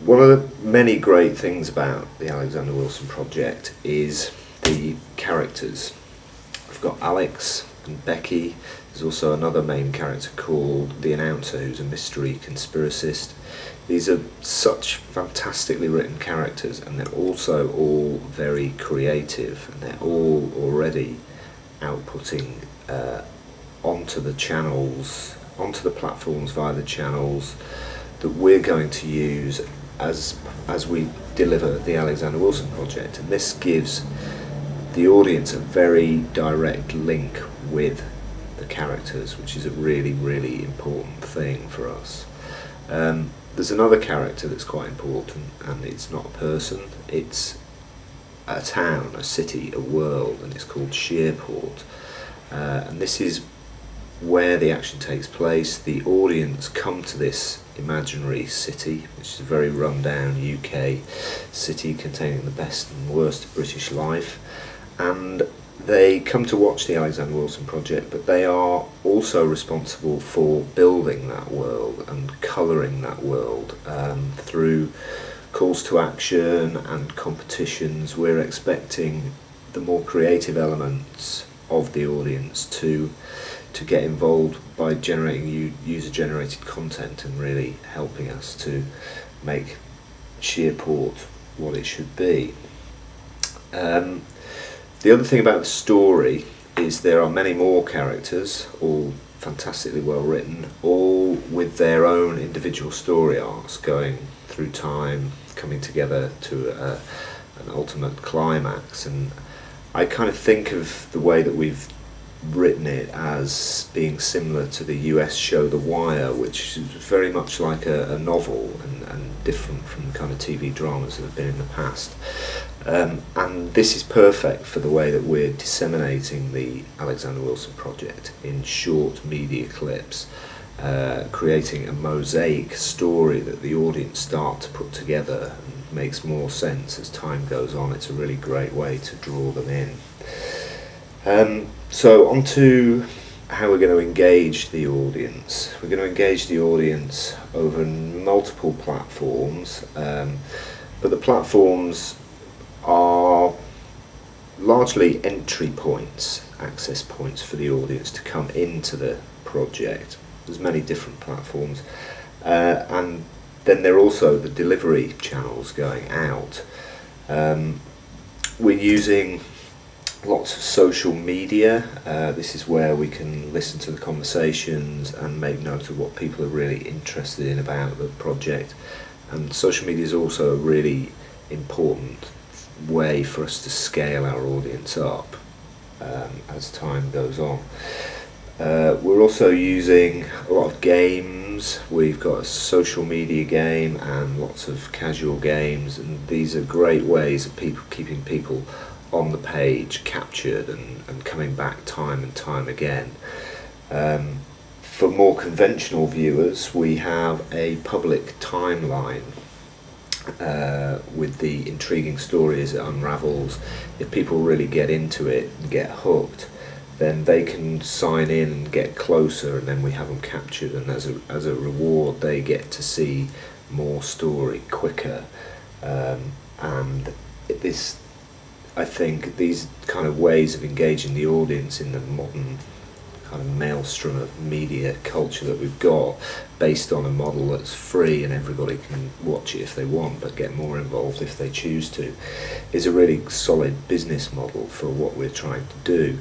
One of the many great things about the Alexander Wilson project is the characters. We've got Alex and Becky. There's also another main character called the Announcer, who's a mystery conspiracist. These are such fantastically written characters, and they're also all very creative, and they're all already outputting onto the channels, onto the platforms via the channels that we're going to use as we deliver the Alexander Wilson project. And this gives the audience a very direct link with the characters, which is a really, really important thing for us. There's another character that's quite important, and it's not a person, it's a town, a city, a world, and it's called Sheerport. And this is where the action takes place. The audience come to this imaginary city, which is a very run-down UK city containing the best and worst of British life, and they come to watch the Alexander Wilson project, but they are also responsible for building that world and colouring that world through calls to action and competitions. We're expecting the more creative elements of the audience to get involved by generating user-generated content and really helping us to make Sheerport what it should be. The other thing about the story is there are many more characters, all fantastically well written, all with their own individual story arcs going through time, coming together to an ultimate climax. And I kind of think of the way that we've written it as being similar to the US show The Wire, which is very much like a novel and different from the kind of TV dramas that have been in the past. And this is perfect for the way that we're disseminating the Alexander Wilson project in short media clips, creating a mosaic story that the audience start to put together and makes more sense as time goes on. It's a really great way to draw them in. So on to how we're going to engage the audience. We're going to engage the audience over multiple platforms, but the platforms are largely entry points, access points for the audience to come into the project. There's many different platforms, and then there are also the delivery channels going out. We're using lots of social media. This is where we can listen to the conversations and make note of what people are really interested in about the project. And social media is also a really important way for us to scale our audience up as time goes on. We're also using a lot of games. We've got a social media game and lots of casual games, and these are great ways of keeping people on the page, captured and coming back time and time again. For more conventional viewers, we have a public timeline with the intriguing story as it unravels. If people really get into it and get hooked, then they can sign in and get closer, and then we have them captured, and as a reward they get to see more story quicker. And this, I think, these kind of ways of engaging the audience in the modern kind of maelstrom of media culture that we've got, based on a model that's free and everybody can watch it if they want but get more involved if they choose to, is a really solid business model for what we're trying to do.